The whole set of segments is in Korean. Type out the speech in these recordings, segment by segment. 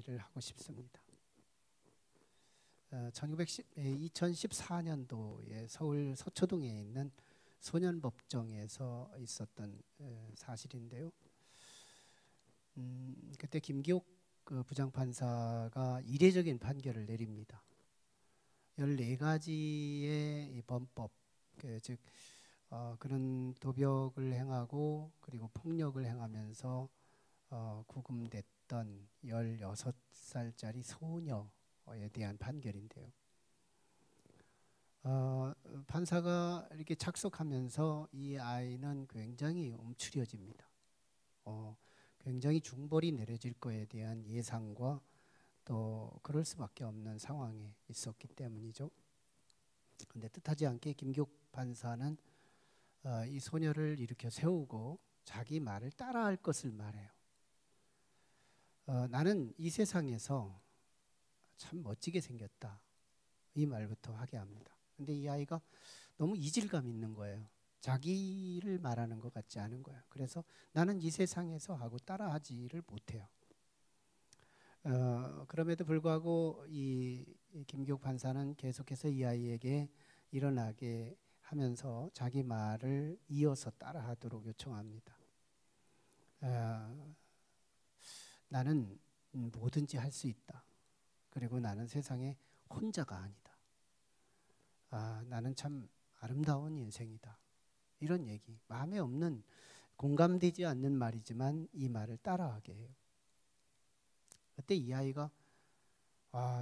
를 하고 싶습니다. 2014년도에 서울 서초동에 있는 소년법정에서 있었던 사실인데요. 그때 김기옥 부장판사가 이례적인 판결을 내립니다. 14가지의 범법, 즉 그런 도벽을 행하고 그리고 폭력을 행하면서 구금됐던 16살짜리 소녀에 대한 판결인데요. 판사가 이렇게 착석하면서 이 아이는 굉장히 움츠려집니다. 굉장히 중벌이 내려질 거에 대한 예상과 또 그럴 수밖에 없는 상황에 있었기 때문이죠. 그런데 뜻하지 않게 김기옥 판사는 이 소녀를 일으켜 세우고 자기 말을 따라할 것을 말해요. 나는 이 세상에서 참 멋지게 생겼다, 이 말부터 하게 합니다. 근데 이 아이가 너무 이질감 있는 거예요. 자기를 말하는 것 같지 않은 거예요. 그래서 나는 이 세상에서 하고 따라하지를 못해요. 그럼에도 불구하고 이 김기옥 판사는 계속해서 이 아이에게 일어나게 하면서 자기 말을 이어서 따라하도록 요청합니다. 나는 뭐든지 할 수 있다. 그리고 나는 세상에 혼자가 아니다. 나는 참 아름다운 인생이다. 이런 얘기, 마음에 없는, 공감되지 않는 말이지만 이 말을 따라하게 해요. 그때 이 아이가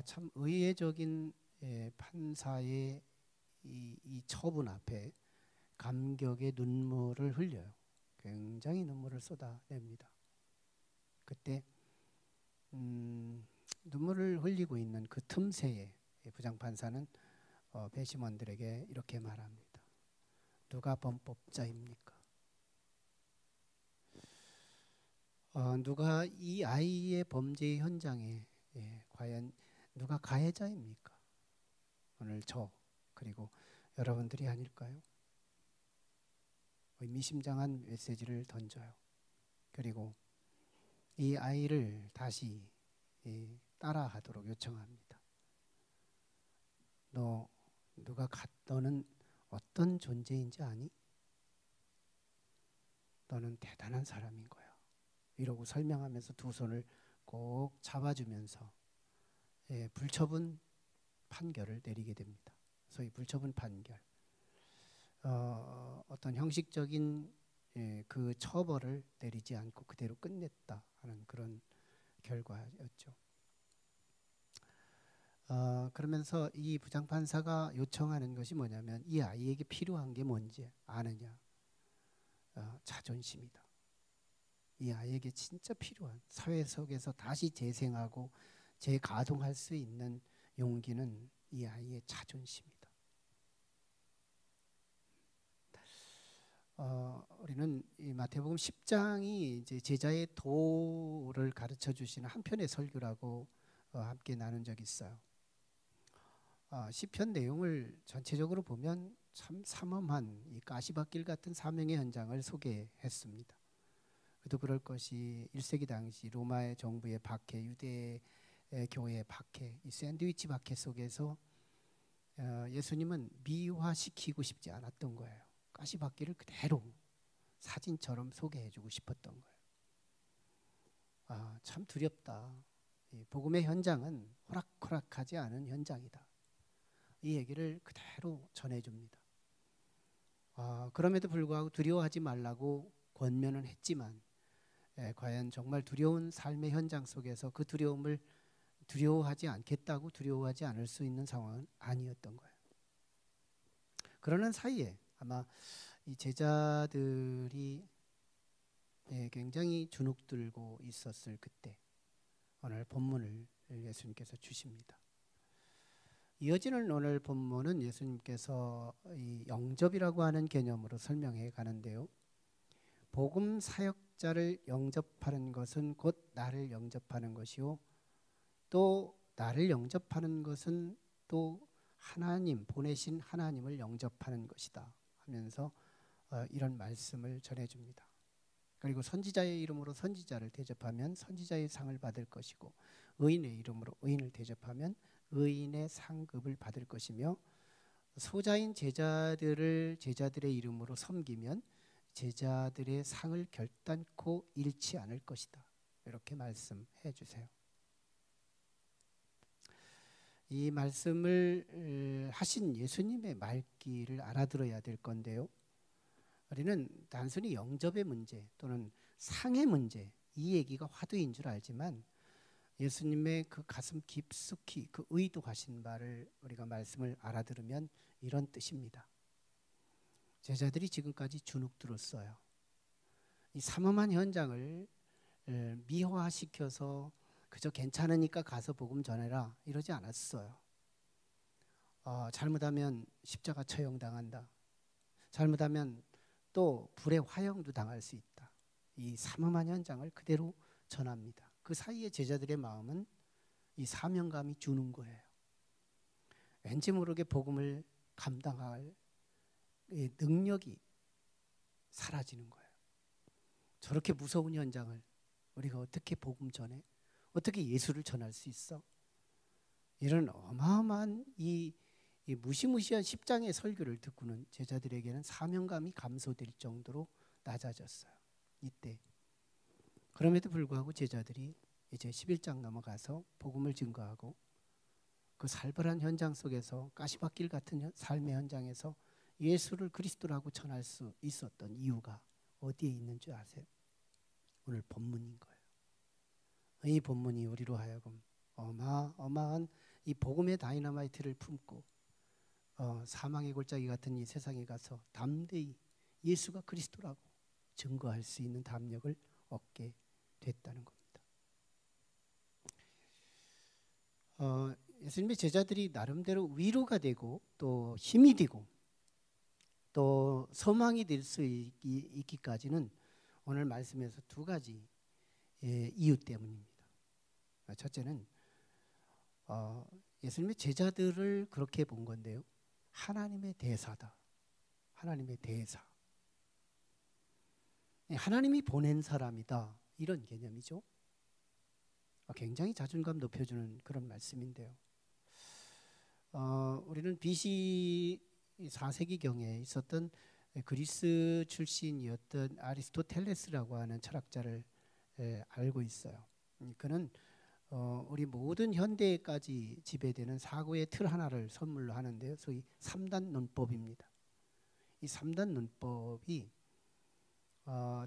참 의외적인 판사의 이 처분 앞에 감격의 눈물을 흘려요. 굉장히 눈물을 쏟아냅니다. 그때 눈물을 흘리고 있는 그 틈새에 부장판사는 배심원들에게 이렇게 말합니다. 누가 범법자입니까? 누가 이 아이의 범죄 현장에 과연 누가 가해자입니까? 오늘 저 그리고 여러분들이 아닐까요? 의미심장한 메시지를 던져요. 그리고 이 아이를 다시 따라하도록 요청합니다. 너는 어떤 존재인지 아니? 너는 대단한 사람인 거야. 이러고 설명하면서 두 손을 꼭 잡아주면서 불처분 판결을 내리게 됩니다. 소위 불처분 판결. 어떤 형식적인 그 처벌을 내리지 않고 그대로 끝냈다 하는 그런 결과였죠. 그러면서 이 부장판사가 요청하는 것이 뭐냐면 이 아이에게 필요한 게 뭔지 아느냐? 자존심이다. 이 아이에게 진짜 필요한, 사회 속에서 다시 재생하고 재가동할 수 있는 용기는 이 아이의 자존심이다. 우리는 이 마태복음 10장이 이제 제자의 도를 가르쳐 주시는 한편의 설교라고 함께 나눈 적이 있어요. 시편 내용을 전체적으로 보면 참 삼엄한 이 가시밭길 같은 사명의 현장을 소개했습니다. 그도 그럴 것이 1세기 당시 로마의 정부의 박해, 유대 교회의 박해, 이 샌드위치 박해 속에서 예수님은 미화시키고 싶지 않았던 거예요. 가시밭길을 그대로 사진처럼 소개해주고 싶었던 거예요. 참 두렵다. 이 복음의 현장은 호락호락하지 않은 현장이다. 이 얘기를 그대로 전해줍니다. 그럼에도 불구하고 두려워하지 말라고 권면은 했지만 과연 정말 두려운 삶의 현장 속에서 그 두려움을 두려워하지 않겠다고 두려워하지 않을 수 있는 상황은 아니었던 거예요. 그러는 사이에 아마 이 제자들이 굉장히 주눅들고 있었을 그때 오늘 본문을 예수님께서 주십니다. 이어지는 오늘 본문은 예수님께서 이 영접이라고 하는 개념으로 설명해 가는데요. 복음 사역자를 영접하는 것은 곧 나를 영접하는 것이요, 또 나를 영접하는 것은 또 하나님, 보내신 하나님을 영접하는 것이다 하면서 이런 말씀을 전해줍니다. 그리고 선지자의 이름으로 선지자를 대접하면 선지자의 상을 받을 것이고 의인의 이름으로 의인을 대접하면 의인의 상급을 받을 것이며 소자인 제자들을 제자들의 이름으로 섬기면 제자들의 상을 결단코 잃지 않을 것이다. 이렇게 말씀해 주세요. 이 말씀을 하신 예수님의 말귀를 알아들어야 될 건데요. 우리는 단순히 영접의 문제 또는 상의 문제, 이 얘기가 화두인 줄 알지만 예수님의 그 가슴 깊숙이 그 의도하신 바를 우리가 말씀을 알아들으면 이런 뜻입니다. 제자들이 지금까지 주눅 들었어요. 이 삼엄한 현장을 미화시켜서 그저 괜찮으니까 가서 복음 전해라 이러지 않았어요. 잘못하면 십자가 처형당한다. 잘못하면 또 불의 화형도 당할 수 있다. 이 삼엄한 현장을 그대로 전합니다. 그 사이에 제자들의 마음은 이 사명감이 주는 거예요. 왠지 모르게 복음을 감당할 능력이 사라지는 거예요. 저렇게 무서운 현장을 우리가 어떻게 복음 전해? 어떻게 예수를 전할 수 있어? 이런 어마어마한 이 무시무시한 십장의 설교를 듣고는 제자들에게는 사명감이 감소될 정도로 낮아졌어요. 이때. 그럼에도 불구하고 제자들이 이제 11장 넘어가서 복음을 증거하고 그 살벌한 현장 속에서 가시밭길 같은 삶의 현장에서 예수를 그리스도라고 전할 수 있었던 이유가 어디에 있는 줄 아세요? 오늘 본문인 거예요. 이 본문이 우리로 하여금 어마어마한 이 복음의 다이너마이트를 품고 사망의 골짜기 같은 이 세상에 가서 담대히 예수가 그리스도라고 증거할 수 있는 담력을 얻게 됐다는 겁니다. 예수님의 제자들이 나름대로 위로가 되고 또 힘이 되고 또 소망이 될 수 있기까지는 오늘 말씀에서 두 가지 이유 때문입니다. 첫째는 예수님의 제자들을 그렇게 본 건데요. 하나님의 대사다. 하나님의 대사. 하나님이 보낸 사람이다. 이런 개념이죠. 굉장히 자존감 높여주는 그런 말씀인데요. 우리는 BC 4세기경에 있었던 그리스 출신이었던 아리스토텔레스라고 하는 철학자를 알고 있어요. 그는 우리 모든 현대까지 지배되는 사고의 틀 하나를 선물로 하는데요. 소위 3단 논법입니다. 이 3단 논법이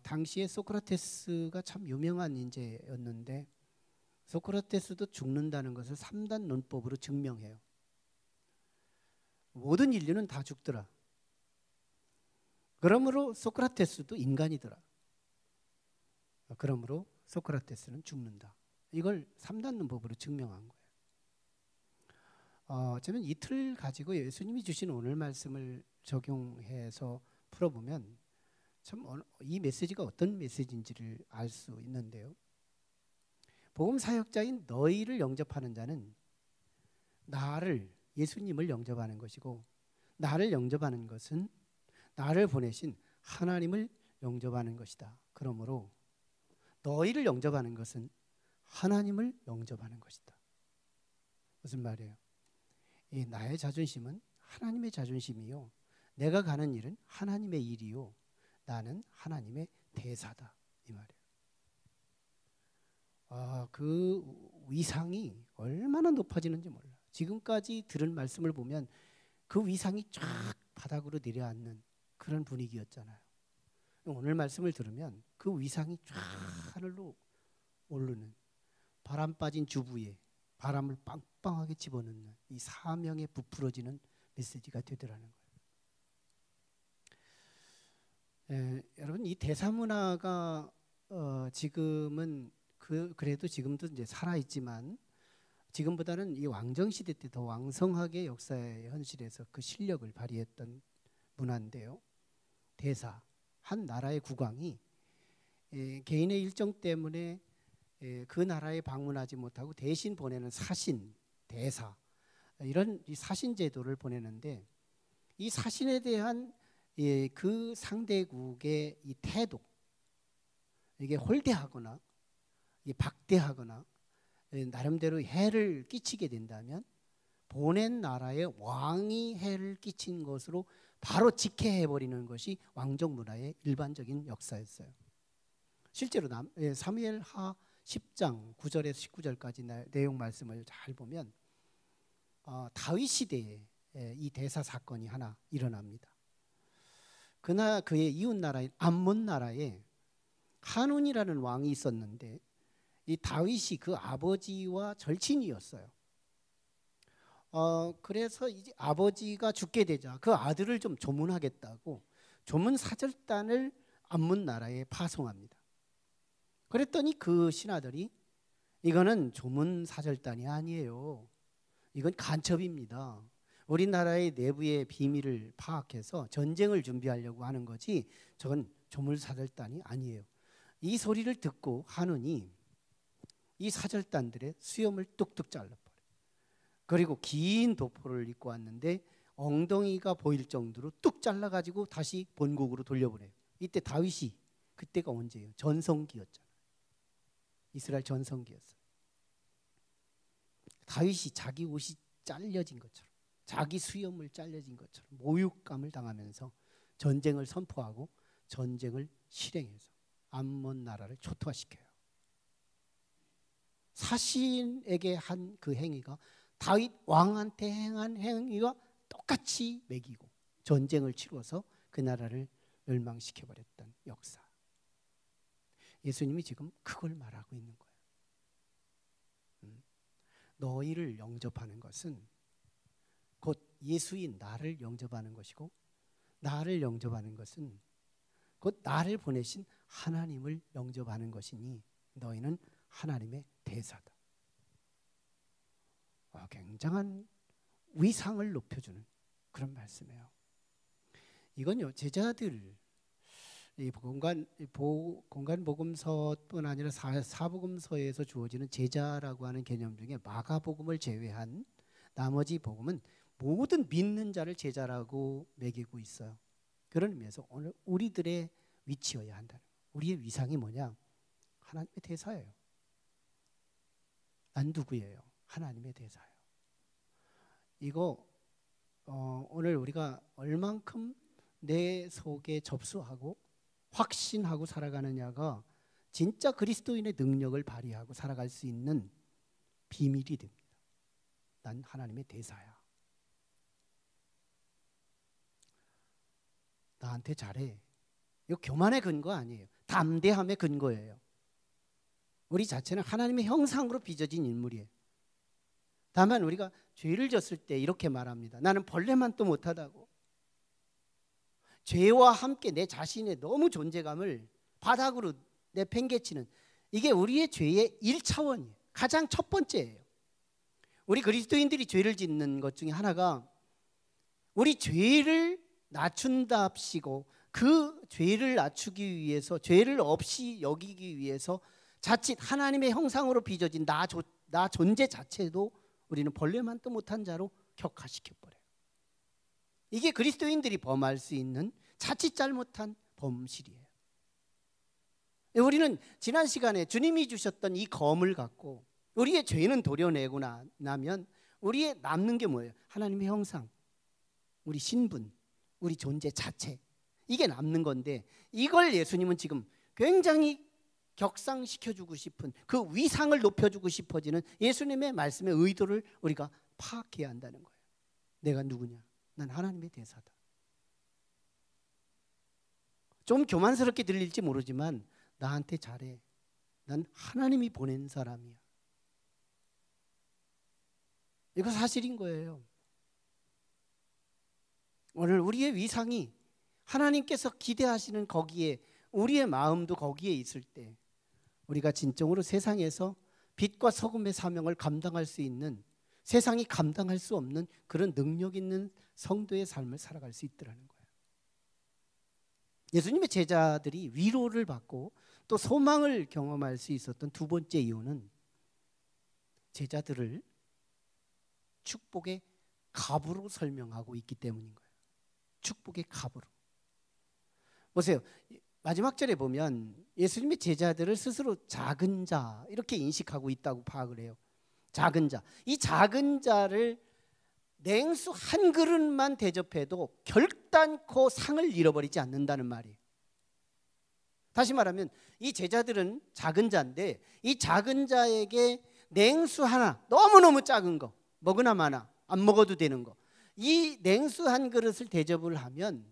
당시에 소크라테스가 참 유명한 인재였는데 소크라테스도 죽는다는 것을 3단 논법으로 증명해요. 모든 인류는 다 죽더라. 그러므로 소크라테스도 인간이더라. 그러므로 소크라테스는 죽는다. 이걸 3단 논법으로 증명한 거예요. 저는 이 틀 가지고 예수님이 주신 오늘 말씀을 적용해서 풀어보면 참 이 메시지가 어떤 메시지인지를 알 수 있는데요. 복음 사역자인 너희를 영접하는 자는 나를 예수님을 영접하는 것이고 나를 영접하는 것은 나를 보내신 하나님을 영접하는 것이다. 그러므로 너희를 영접하는 것은 하나님을 영접하는 것이다. 무슨 말이에요? 이 나의 자존심은 하나님의 자존심이요. 내가 가는 일은 하나님의 일이요. 나는 하나님의 대사다. 이 말이에요. 그 위상이 얼마나 높아지는지 몰라. 지금까지 들은 말씀을 보면 그 위상이 쫙 바닥으로 내려앉는 그런 분위기였잖아요. 오늘 말씀을 들으면 그 위상이 쫙 하늘로 오르는 바람 빠진 주부에 바람을 빵빵하게 집어넣는 이 사명에 부풀어지는 메시지가 되더라는 거예요. 여러분 이 대사문화가 지금은 그래도 지금도 이제 살아 있지만 지금보다는 이 왕정 시대 때 더 왕성하게 역사의 현실에서 그 실력을 발휘했던 문화인데요. 대사 한 나라의 국왕이 개인의 일정 때문에 그 나라에 방문하지 못하고 대신 보내는 사신, 대사 이런 이 사신 제도를 보내는데 이 사신에 대한 그 상대국의 이 태도 이게 홀대하거나 박대하거나 나름대로 해를 끼치게 된다면 보낸 나라의 왕이 해를 끼친 것으로 바로 직해해버리는 것이 왕족 문화의 일반적인 역사였어요. 실제로 사무엘하 10장 9절에서 19절까지 내용 말씀을 잘 보면 다윗 시대에 이 대사 사건이 하나 일어납니다. 그나 그의 이웃 나라인 암몬 나라에 한운이라는 왕이 있었는데 이 다윗이 그 아버지와 절친이었어요. 그래서 이제 아버지가 죽게 되자 그 아들을 좀 조문하겠다고 조문 사절단을 암몬 나라에 파송합니다. 그랬더니 그 신하들이 이거는 조문 사절단이 아니에요. 이건 간첩입니다. 우리나라의 내부의 비밀을 파악해서 전쟁을 준비하려고 하는 거지 저건 조문 사절단이 아니에요. 이 소리를 듣고 한운이 이 사절단들의 수염을 뚝뚝 잘라버려요. 그리고 긴 도포를 입고 왔는데 엉덩이가 보일 정도로 뚝 잘라가지고 다시 본국으로 돌려보내요. 이때 다윗이 그때가 언제예요? 전성기였잖아요. 이스라엘 전성기였어요. 다윗이 자기 옷이 잘려진 것처럼 자기 수염을 잘려진 것처럼 모욕감을 당하면서 전쟁을 선포하고 전쟁을 실행해서 암몬 나라를 초토화시켜요. 사신에게 한 그 행위가 다윗 왕한테 행한 행위와 똑같이 매기고 전쟁을 치러서 그 나라를 멸망시켜버렸던 역사. 예수님이 지금 그걸 말하고 있는 거예요. 너희를 영접하는 것은 곧 예수인 나를 영접하는 것이고 나를 영접하는 것은 곧 나를 보내신 하나님을 영접하는 것이니 너희는 하나님의 대사다. 굉장한 위상을 높여주는 그런 말씀이에요. 이건요 제자들 이 공간 복음서뿐 아니라 사복음서에서 주어지는 제자라고 하는 개념 중에 마가복음을 제외한 나머지 복음은 모든 믿는 자를 제자라고 매기고 있어요. 그런 의미에서 오늘 우리들의 위치여야 한다는 거예요. 우리의 위상이 뭐냐? 하나님의 대사예요. 난 누구예요? 하나님의 대사예요. 이거 오늘 우리가 얼만큼 내 속에 접수하고 확신하고 살아가느냐가 진짜 그리스도인의 능력을 발휘하고 살아갈 수 있는 비밀이 됩니다. 난 하나님의 대사야. 나한테 잘해. 이거 교만의 근거 아니에요. 담대함의 근거예요. 우리 자체는 하나님의 형상으로 빚어진 인물이에요. 다만 우리가 죄를 졌을 때 이렇게 말합니다. 나는 벌레만 또 못하다고. 죄와 함께 내 자신의 너무 존재감을 바닥으로 내팽개치는 이게 우리의 죄의 1차원이에요. 가장 첫 번째예요. 우리 그리스도인들이 죄를 짓는 것 중에 하나가 우리 죄를 낮춘답시고 그 죄를 낮추기 위해서 죄를 없이 여기기 위해서 자칫 하나님의 형상으로 빚어진 나 존재 자체도 우리는 벌레만 또 못한 자로 격화시켜버려요. 이게 그리스도인들이 범할 수 있는 자칫 잘못한 범실이에요. 우리는 지난 시간에 주님이 주셨던 이 검을 갖고 우리의 죄는 도려내고 나면 우리의 남는 게 뭐예요? 하나님의 형상, 우리 신분, 우리 존재 자체, 이게 남는 건데 이걸 예수님은 지금 굉장히 격상시켜주고 싶은 그 위상을 높여주고 싶어지는 예수님의 말씀의 의도를 우리가 파악해야 한다는 거예요. 내가 누구냐? 난 하나님의 대사다. 좀 교만스럽게 들릴지 모르지만 나한테 잘해. 난 하나님이 보낸 사람이야. 이거 사실인 거예요. 오늘 우리의 위상이 하나님께서 기대하시는 거기에 우리의 마음도 거기에 있을 때 우리가 진정으로 세상에서 빛과 소금의 사명을 감당할 수 있는 세상이 감당할 수 없는 그런 능력 있는 성도의 삶을 살아갈 수 있더라는 거예요. 예수님의 제자들이 위로를 받고 또 소망을 경험할 수 있었던 두 번째 이유는 제자들을 축복의 갑으로 설명하고 있기 때문인 거예요. 축복의 갑으로. 보세요. 마지막 절에 보면 예수님의 제자들을 스스로 작은 자 이렇게 인식하고 있다고 파악을 해요. 작은 자. 이 작은 자를 냉수 한 그릇만 대접해도 결단코 상을 잃어버리지 않는다는 말이에요. 다시 말하면 이 제자들은 작은 자인데 이 작은 자에게 냉수 하나, 너무너무 작은 거, 먹으나 마나 안 먹어도 되는 거, 이 냉수 한 그릇을 대접을 하면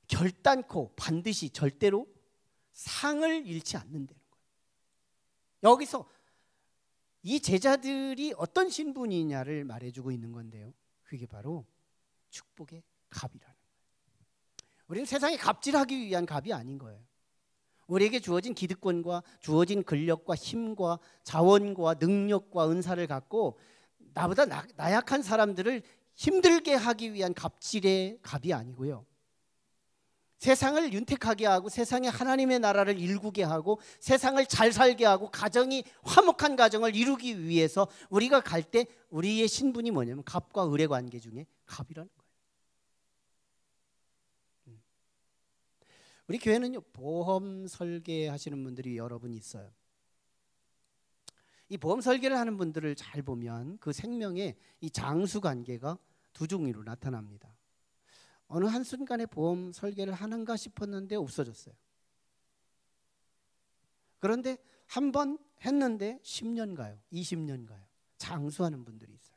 결단코 반드시 절대로 상을 잃지 않는다는 거예요. 여기서 이 제자들이 어떤 신분이냐를 말해주고 있는 건데요, 그게 바로 축복의 갑이라는 거예요. 우리는 세상에 갑질하기 위한 갑이 아닌 거예요. 우리에게 주어진 기득권과 주어진 근력과 힘과 자원과 능력과 은사를 갖고 나보다 나약한 사람들을 힘들게 하기 위한 갑질의 갑이 아니고요, 세상을 윤택하게 하고 세상에 하나님의 나라를 일구게 하고 세상을 잘 살게 하고 가정이 화목한 가정을 이루기 위해서 우리가 갈 때 우리의 신분이 뭐냐면 갑과 을의 관계 중에 갑이라는 거예요. 우리 교회는요, 보험 설계하시는 분들이 여러 분 있어요. 이 보험 설계를 하는 분들을 잘 보면 그 생명의 이 장수 관계가 두 종류로 나타납니다. 어느 한순간에 보험 설계를 하는가 싶었는데 없어졌어요. 그런데 한 번 했는데 10년 가요, 20년 가요. 장수하는 분들이 있어요.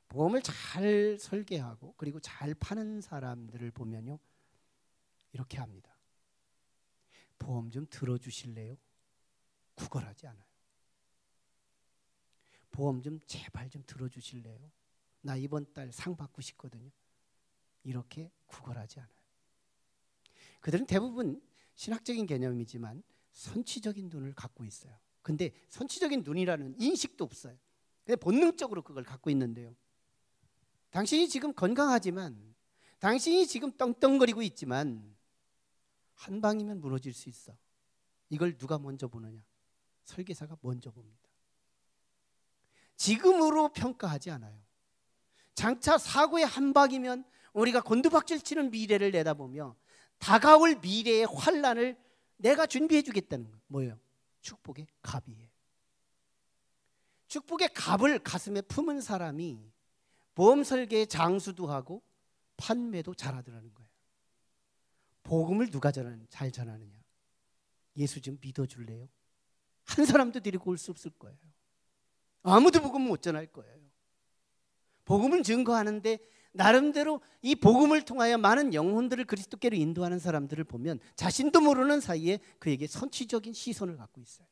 보험을 잘 설계하고 그리고 잘 파는 사람들을 보면요, 이렇게 합니다. 보험 좀 들어주실래요? 구걸하지 않아요. 보험 좀 제발 좀 들어주실래요? 나 이번 달 상 받고 싶거든요. 이렇게 구걸하지 않아요. 그들은 대부분 신학적인 개념이지만 선취적인 눈을 갖고 있어요. 근데 선취적인 눈이라는 인식도 없어요. 그냥 본능적으로 그걸 갖고 있는데요, 당신이 지금 건강하지만, 당신이 지금 떵떵거리고 있지만 한 방이면 무너질 수 있어. 이걸 누가 먼저 보느냐? 설계사가 먼저 봅니다. 지금으로 평가하지 않아요. 장차 사고의 한 방이면 우리가 곤두박질 치는 미래를 내다보며 다가올 미래의 환란을 내가 준비해 주겠다는 거예요. 뭐예요? 축복의 갑이에요. 축복의 갑을 가슴에 품은 사람이 보험 설계의 장수도 하고 판매도 잘하더라는 거예요. 복음을 누가 잘 전하느냐? 예수 좀 믿어줄래요? 한 사람도 데리고 올 수 없을 거예요. 아무도 복음 못 전할 거예요. 복음을 증거하는데 나름대로 이 복음을 통하여 많은 영혼들을 그리스도께로 인도하는 사람들을 보면 자신도 모르는 사이에 그에게 선취적인 시선을 갖고 있어요.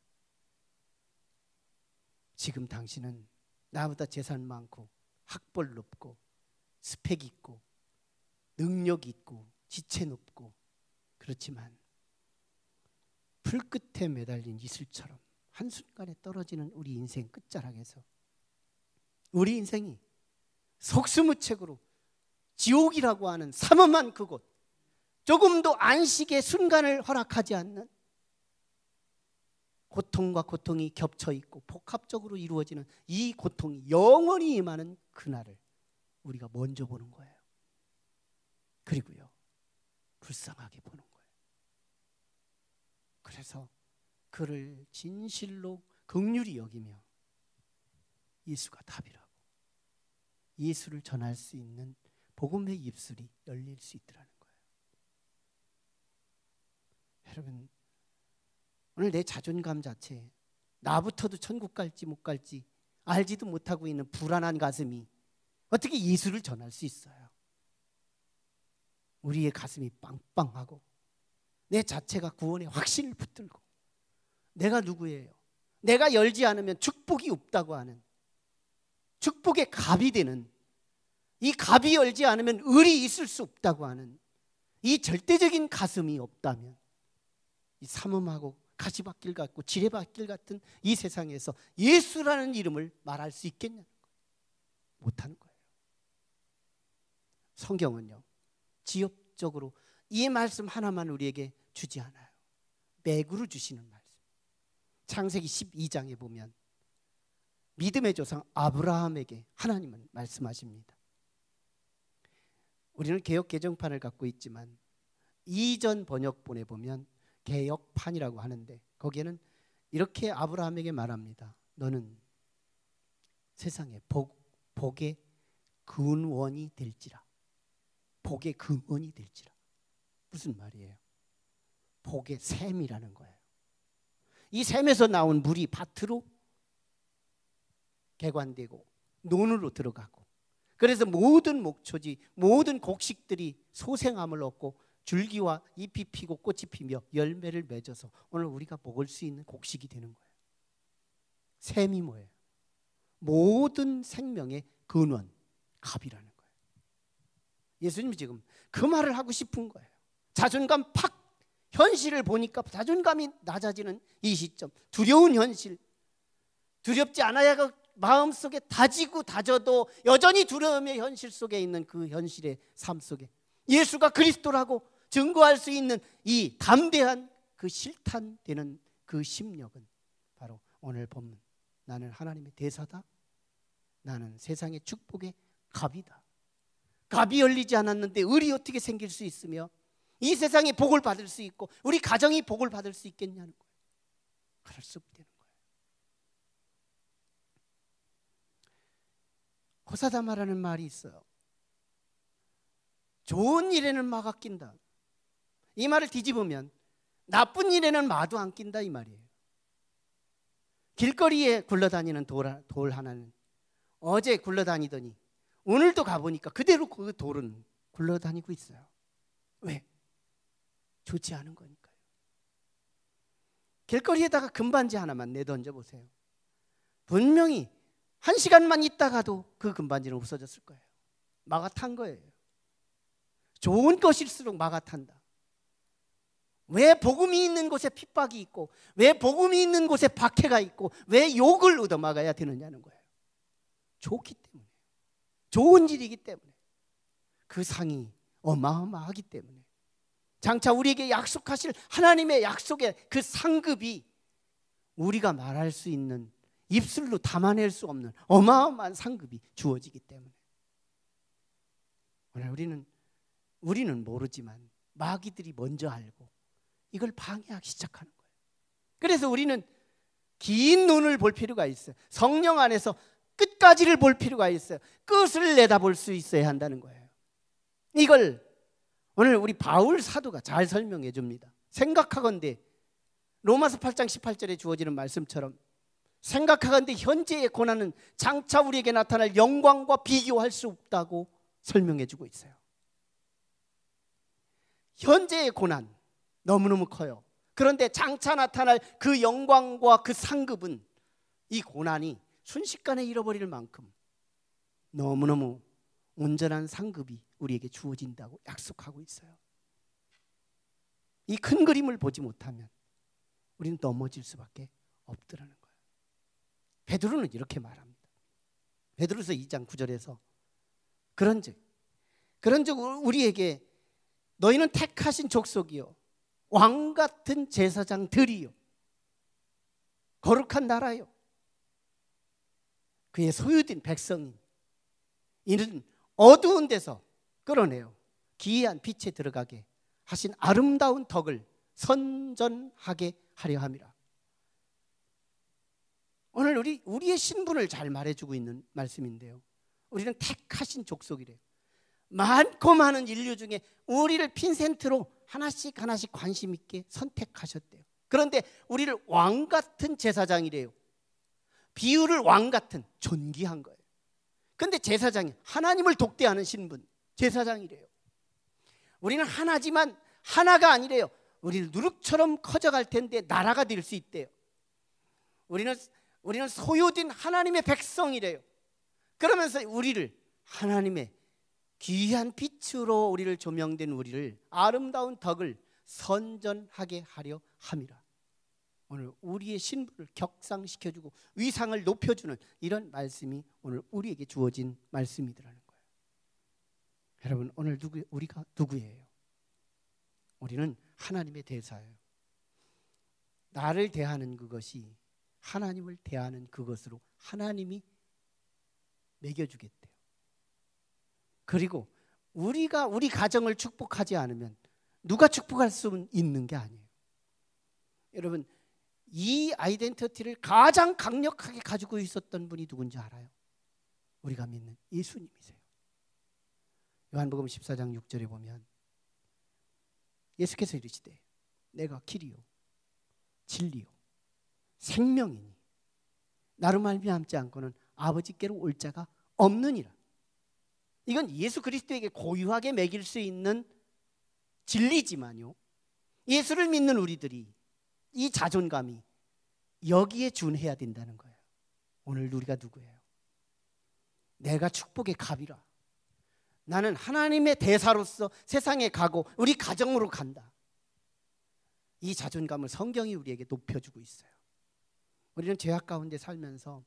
지금 당신은 나보다 재산 많고 학벌 높고 스펙 있고 능력 있고 지체 높고, 그렇지만 풀끝에 매달린 이슬처럼 한순간에 떨어지는 우리 인생 끝자락에서 우리 인생이 속수무책으로 지옥이라고 하는 삼엄한 그곳, 조금도 안식의 순간을 허락하지 않는 고통과 고통이 겹쳐 있고 복합적으로 이루어지는 이 고통이 영원히 임하는 그날을 우리가 먼저 보는 거예요. 그리고요, 불쌍하게 보는 거예요. 그래서 그를 진실로 긍휼히 여기며 예수가 답이라고, 예수를 전할 수 있는 복음의 입술이 열릴 수 있더라는 거예요. 여러분, 오늘 내 자존감 자체, 나부터도 천국 갈지 못 갈지 알지도 못하고 있는 불안한 가슴이 어떻게 예수를 전할 수 있어요? 우리의 가슴이 빵빵하고 내 자체가 구원의 확신을 붙들고 내가 누구예요? 내가 열지 않으면 축복이 없다고 하는, 축복의 갑이 되는, 이 갑이 열지 않으면 을이 있을 수 없다고 하는 이 절대적인 가슴이 없다면 이 삼엄하고 가시밭길 같고 지뢰밭길 같은 이 세상에서 예수라는 이름을 말할 수 있겠냐는 거예요. 못하는 거예요. 성경은요, 지엽적으로 이 말씀 하나만 우리에게 주지 않아요. 매구를 주시는 말씀. 창세기 12장에 보면 믿음의 조상 아브라함에게 하나님은 말씀하십니다. 우리는 개역 개정판을 갖고 있지만 이전 번역본에 보면 개역판이라고 하는데 거기에는 이렇게 아브라함에게 말합니다. 너는 세상에 복의 근원이 될지라. 복의 근원이 될지라. 무슨 말이에요? 복의 샘이라는 거예요. 이 샘에서 나온 물이 밭으로 개관되고 논으로 들어가고, 그래서 모든 목초지, 모든 곡식들이 소생함을 얻고 줄기와 잎이 피고 꽃이 피며 열매를 맺어서 오늘 우리가 먹을 수 있는 곡식이 되는 거예요. 샘이 뭐예요? 모든 생명의 근원, 갑이라는 거예요. 예수님이 지금 그 말을 하고 싶은 거예요. 자존감 팍, 현실을 보니까 자존감이 낮아지는 이 시점, 두려운 현실, 두렵지 않아야 마음속에 다지고 다져도 여전히 두려움의 현실 속에 있는 그 현실의 삶 속에 예수가 그리스도라고 증거할 수 있는 이 담대한 그 실탄되는 그 심력은 바로 오늘 본문, 나는 하나님의 대사다, 나는 세상의 축복의 갑이다. 갑이 열리지 않았는데 을이 어떻게 생길 수 있으며 이 세상에 복을 받을 수 있고 우리 가정이 복을 받을 수 있겠냐는 거예요. 그럴 수 없다는 거예요. 호사다마라는 말이 있어요. 좋은 일에는 마가 낀다. 이 말을 뒤집으면 나쁜 일에는 마도 안 낀다 이 말이에요. 길거리에 굴러다니는 돌 하나는 어제 굴러다니더니 오늘도 가보니까 그대로 그 돌은 굴러다니고 있어요. 왜? 좋지 않은 거니까요. 길거리에다가 금반지 하나만 내던져 보세요. 분명히 1시간만 있다가도 그 금반지는 없어졌을 거예요. 마가 탄 거예요. 좋은 것일수록 마가 탄다. 왜 복음이 있는 곳에 핍박이 있고 왜 복음이 있는 곳에 박해가 있고 왜 욕을 얻어막아야 되느냐는 거예요. 좋기 때문에, 좋은 일이기 때문에, 그 상이 어마어마하기 때문에, 장차 우리에게 약속하실 하나님의 약속의 그 상급이 우리가 말할 수 있는, 입술로 담아낼 수 없는 어마어마한 상급이 주어지기 때문에 오늘 우리는 모르지만 마귀들이 먼저 알고 이걸 방해하기 시작하는 거예요. 그래서 우리는 긴 눈을 볼 필요가 있어요. 성령 안에서 끝까지를 볼 필요가 있어요. 끝을 내다볼 수 있어야 한다는 거예요. 이걸 오늘 우리 바울 사도가 잘 설명해 줍니다. 생각하건대 로마서 8장 18절에 주어지는 말씀처럼 생각하건대 현재의 고난은 장차 우리에게 나타날 영광과 비교할 수 없다고 설명해 주고 있어요. 현재의 고난 너무너무 커요. 그런데 장차 나타날 그 영광과 그 상급은 이 고난이 순식간에 잃어버릴 만큼 너무너무 온전한 상급이 우리에게 주어진다고 약속하고 있어요. 이 큰 그림을 보지 못하면 우리는 넘어질 수밖에 없더라는 거예요. 베드로는 이렇게 말합니다. 베드로서 2장 9절에서 그런즉 우리에게 너희는 택하신 족속이요 왕같은 제사장들이요 거룩한 나라요 그의 소유된 백성인 이는 어두운 데서 끌어내어 기이한 빛에 들어가게 하신 아름다운 덕을 선전하게 하려 함이라. 오늘 우리의 신분을 잘 말해주고 있는 말씀인데요, 우리는 택하신 족속이래요. 많고 많은 인류 중에 우리를 핀센트로 하나씩 관심 있게 선택하셨대요. 그런데 우리를 왕같은 제사장이래요. 비유를 왕같은, 존귀한 거예요. 그런데 제사장이 하나님을 독대하는 신분, 제사장이래요. 우리는 하나지만 하나가 아니래요. 우리는 누룩처럼 커져갈 텐데 나라가 될 수 있대요. 우리는 소유된 하나님의 백성이래요. 그러면서 우리를 하나님의 귀한 빛으로 우리를 조명된 우리를 아름다운 덕을 선전하게 하려 함이라. 오늘 우리의 신분을 격상시켜주고 위상을 높여주는 이런 말씀이 오늘 우리에게 주어진 말씀이더라는 거예요. 여러분, 오늘 우리가 누구예요? 우리는 하나님의 대사예요. 나를 대하는 그것이 하나님을 대하는 그것으로 하나님이 매겨주겠대요. 그리고 우리가 우리 가정을 축복하지 않으면 누가 축복할 수 있는 게 아니에요. 여러분, 이 아이덴티티를 가장 강력하게 가지고 있었던 분이 누군지 알아요? 우리가 믿는 예수님이세요. 요한복음 14장 6절에 보면 예수께서 이르시되 내가 길이요 진리요 생명이니 나로 말미암지 않고는 아버지께로 올 자가 없느니라. 이건 예수 그리스도에게 고유하게 매길 수 있는 진리지만요, 예수를 믿는 우리들이 이 자존감이 여기에 준해야 된다는 거예요. 오늘 우리가 누구예요? 내가 축복의 갑이라. 나는 하나님의 대사로서 세상에 가고 우리 가정으로 간다. 이 자존감을 성경이 우리에게 높여주고 있어요. 우리는 죄악 가운데 살면서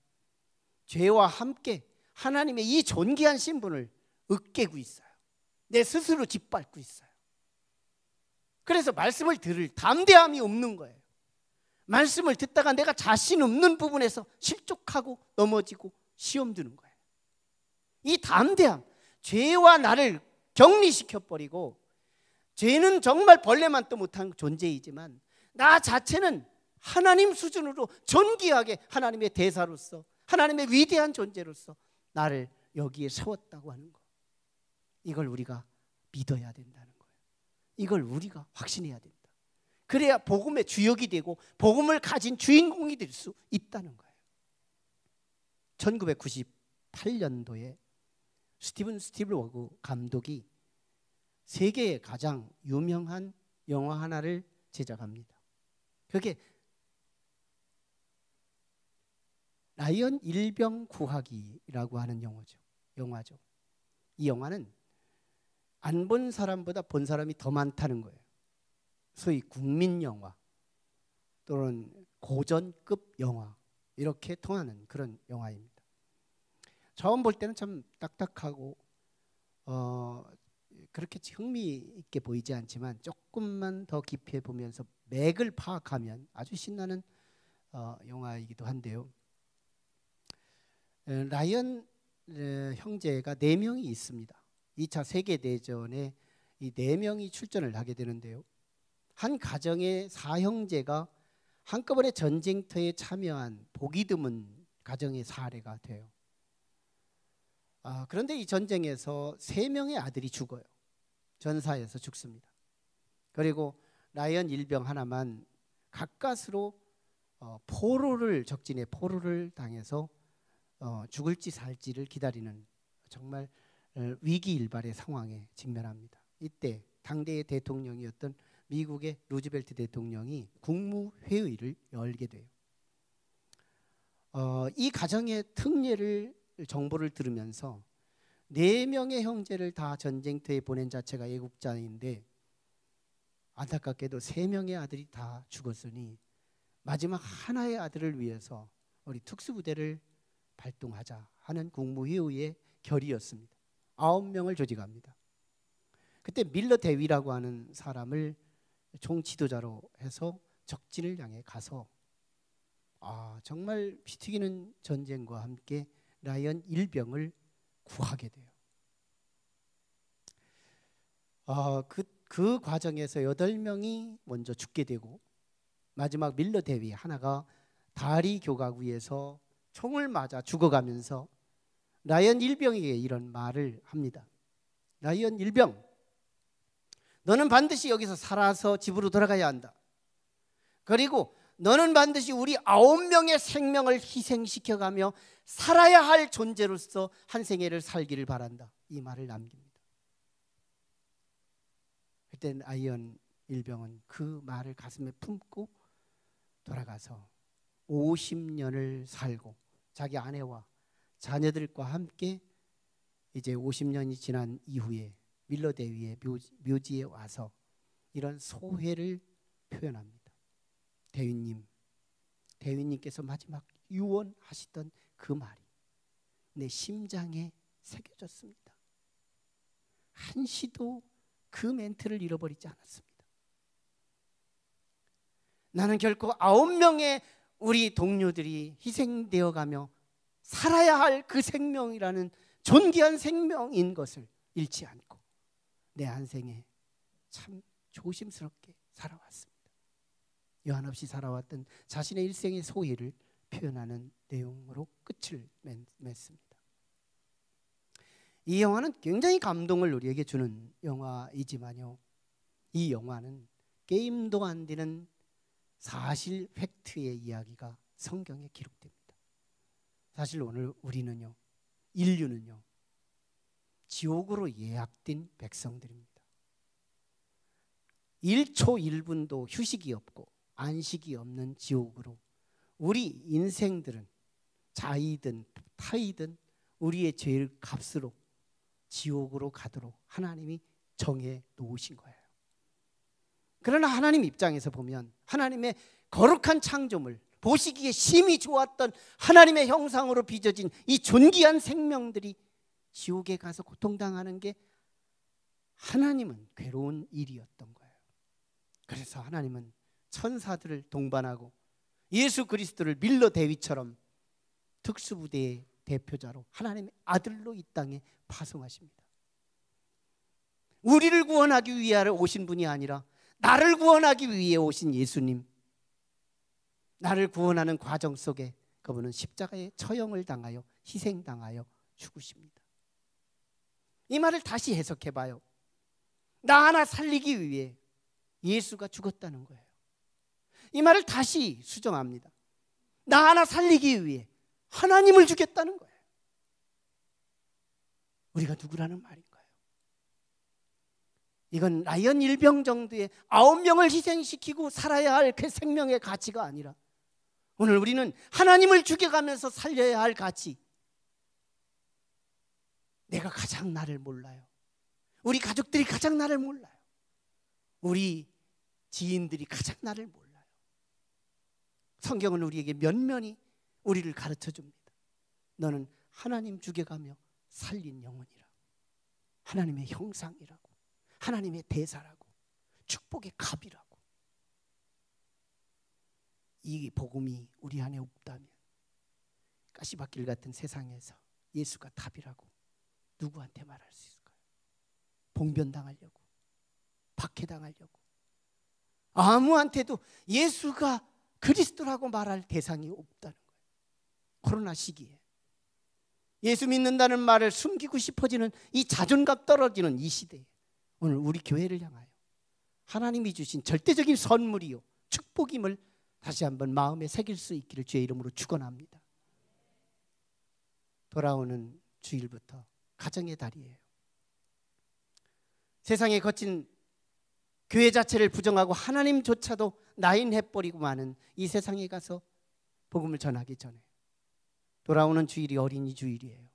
죄와 함께 하나님의 이 존귀한 신분을 으깨고 있어요. 내 스스로 짓밟고 있어요. 그래서 말씀을 들을 담대함이 없는 거예요. 말씀을 듣다가 내가 자신 없는 부분에서 실족하고 넘어지고 시험 드는 거예요. 이 담대함, 죄와 나를 격리시켜버리고, 죄는 정말 벌레만 또 못한 존재이지만 나 자체는 하나님 수준으로 존귀하게 하나님의 대사로서, 하나님의 위대한 존재로서 나를 여기에 세웠다고 하는 거, 이걸 우리가 믿어야 된다는 거예요. 이걸 우리가 확신해야 된다. 그래야 복음의 주역이 되고 복음을 가진 주인공이 될 수 있다는 거예요. 1998년도에 스티븐 스필버그 감독이 세계의 가장 유명한 영화 하나를 제작합니다. 그게 라이언 일병 구하기라고 하는 영화죠. 이 영화는 안 본 사람보다 본 사람이 더 많다는 거예요. 소위 국민 영화 또는 고전급 영화, 이렇게 통하는 그런 영화입니다. 처음 볼 때는 참 딱딱하고 그렇게 흥미있게 보이지 않지만 조금만 더 깊이 보면서 맥을 파악하면 아주 신나는 영화이기도 한데요. 라이언 형제가 4명이 있습니다. 2차 세계대전에 이 4명이 출전을 하게 되는데요, 한 가정의 4형제가 한꺼번에 전쟁터에 참여한 보기 드문 가정의 사례가 돼요. 그런데 이 전쟁에서 3명의 아들이 죽어요. 전사에서 죽습니다. 그리고 라이언 일병 하나만 가까스로 적진에 포로를 당해서 죽을지 살지를 기다리는 정말 위기일발의 상황에 직면합니다. 이때 당대의 대통령이었던 미국의 루즈벨트 대통령이 국무회의를 열게 돼요. 이 가정의 특례를 정보를 들으면서 4명의 형제를 다 전쟁터에 보낸 자체가 애국자인데 안타깝게도 3명의 아들이 다 죽었으니 마지막 하나의 아들을 위해서 우리 특수부대를 발동하자 하는 국무회의의 결의였습니다. 9명을 조직합니다. 그때 밀러 대위라고 하는 사람을 총 지도자로 해서 적진을 향해 가서 정말 피 튀기는 전쟁과 함께 라이언 일병을 구하게 돼요. 그 과정에서 8명이 먼저 죽게 되고 마지막 밀러 대위 하나가 다리 교각 위에서 총을 맞아 죽어가면서 라이언 일병에게 이런 말을 합니다. 라이언 일병, 너는 반드시 여기서 살아서 집으로 돌아가야 한다. 그리고 너는 반드시 우리 9명의 생명을 희생시켜가며 살아야 할 존재로서 한 생애를 살기를 바란다. 이 말을 남깁니다. 그때 라이언 일병은 그 말을 가슴에 품고 돌아가서 50년을 살고 자기 아내와 자녀들과 함께 이제 50년이 지난 이후에 밀러 대위의 묘지에 와서 이런 소회를 표현합니다. 대위님께서 마지막 유언하시던 그 말이 내 심장에 새겨졌습니다. 한시도 그 멘트를 잃어버리지 않았습니다. 나는 결코 9명의 우리 동료들이 희생되어 가며 살아야 할 그 생명이라는 존귀한 생명인 것을 잃지 않고 내 한 생에 참 조심스럽게 살아왔습니다. 여한 없이 살아왔던 자신의 일생의 소회를 표현하는 내용으로 끝을 맺습니다. 이 영화는 굉장히 감동을 우리에게 주는 영화이지만요, 이 영화는 게임도 안 되는 사실 팩트의 이야기가 성경에 기록됩니다. 사실 오늘 우리는요, 인류는요, 지옥으로 예약된 백성들입니다. 1초 1분도 휴식이 없고 안식이 없는 지옥으로 우리 인생들은 자이든 타이든 우리의 죄를 값으로 지옥으로 가도록 하나님이 정해 놓으신 거예요. 그러나 하나님 입장에서 보면 하나님의 거룩한 창조물, 보시기에 심히 좋았던 하나님의 형상으로 빚어진 이 존귀한 생명들이 지옥에 가서 고통당하는 게 하나님은 괴로운 일이었던 거예요. 그래서 하나님은 천사들을 동반하고 예수 그리스도를 밀러 대위처럼 특수부대의 대표자로 하나님의 아들로 이 땅에 파송하십니다. 우리를 구원하기 위해 오신 분이 아니라 나를 구원하기 위해 오신 예수님, 나를 구원하는 과정 속에 그분은 십자가의 처형을 당하여 희생당하여 죽으십니다. 이 말을 다시 해석해봐요. 나 하나 살리기 위해 예수가 죽었다는 거예요. 이 말을 다시 수정합니다. 나 하나 살리기 위해 하나님을 죽였다는 거예요. 우리가 누구라는 말인가요? 이건 라이언 일병 정도의 9명을 희생시키고 살아야 할 그 생명의 가치가 아니라 오늘 우리는 하나님을 죽여가면서 살려야 할 가치, 내가 가장 나를 몰라요. 우리 가족들이 가장 나를 몰라요. 우리 지인들이 가장 나를 몰라요. 성경은 우리에게 면면히 우리를 가르쳐 줍니다. 너는 하나님 죽여가며 살린 영혼이라, 하나님의 형상이라고, 하나님의 대사라고, 축복의 갑이라고. 이 복음이 우리 안에 없다면 가시밭길 같은 세상에서 예수가 답이라고 누구한테 말할 수 있을까요? 봉변당하려고, 박해당하려고, 아무한테도 예수가 그리스도라고 말할 대상이 없다는 거예요. 코로나 시기에 예수 믿는다는 말을 숨기고 싶어지는 이 자존감 떨어지는 이 시대에 오늘 우리 교회를 향하여 하나님이 주신 절대적인 선물이요 축복임을 다시 한번 마음에 새길 수 있기를 주의 이름으로 축원합니다. 돌아오는 주일부터 가정의 달이에요. 세상에 거친 교회 자체를 부정하고 하나님조차도 나인해버리고 마는 이 세상에 가서 복음을 전하기 전에 돌아오는 주일이 어린이 주일이에요.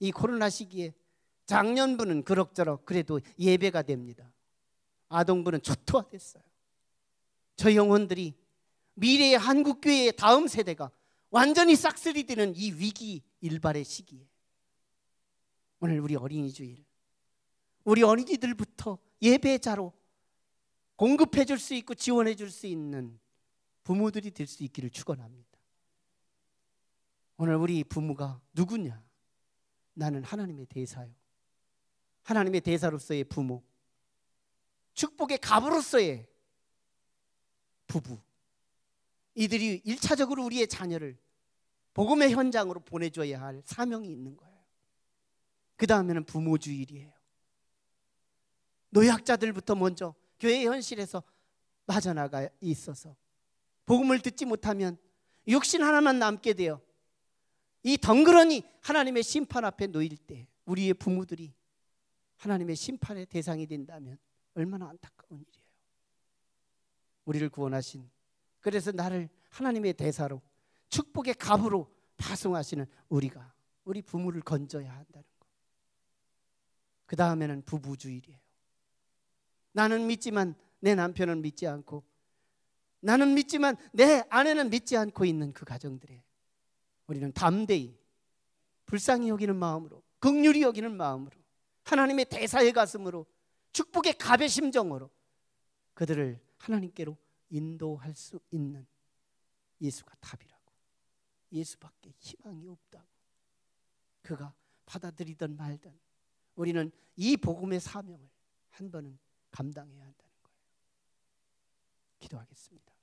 이 코로나 시기에 장년부는 그럭저럭 그래도 예배가 됩니다. 아동부는 초토화됐어요. 저 영혼들이 미래의 한국교회의 다음 세대가 완전히 싹쓸이 되는 이 위기 일발의 시기에 오늘 우리 어린이 주일, 우리 어린이들부터 예배자로 공급해 줄 수 있고 지원해 줄 수 있는 부모들이 될 수 있기를 축원합니다. 오늘 우리 부모가 누구냐? 나는 하나님의 대사요. 하나님의 대사로서의 부모, 축복의 갑으로서의 부부, 이들이 1차적으로 우리의 자녀를 복음의 현장으로 보내줘야 할 사명이 있는 거예요. 그 다음에는 부모주일이에요. 노약자들부터 먼저 교회 현실에서 빠져나가 있어서 복음을 듣지 못하면 육신 하나만 남게 되어 이 덩그러니 하나님의 심판 앞에 놓일 때 우리의 부모들이 하나님의 심판의 대상이 된다면 얼마나 안타까운 일이에요. 우리를 구원하신, 그래서 나를 하나님의 대사로 축복의 갑으로 파송하시는 우리가 우리 부모를 건져야 한다는 것. 그 다음에는 부부주일이에요. 나는 믿지만 내 남편은 믿지 않고, 나는 믿지만 내 아내는 믿지 않고 있는 그 가정들에 우리는 담대히 불쌍히 여기는 마음으로, 긍휼히 여기는 마음으로, 하나님의 대사의 가슴으로, 축복의 갑의 심정으로 그들을 하나님께로 인도할 수 있는 예수가 답이라고, 예수밖에 희망이 없다고, 그가 받아들이든 말든 우리는 이 복음의 사명을 한 번은 감당해야 한다는 거예요. 기도하겠습니다.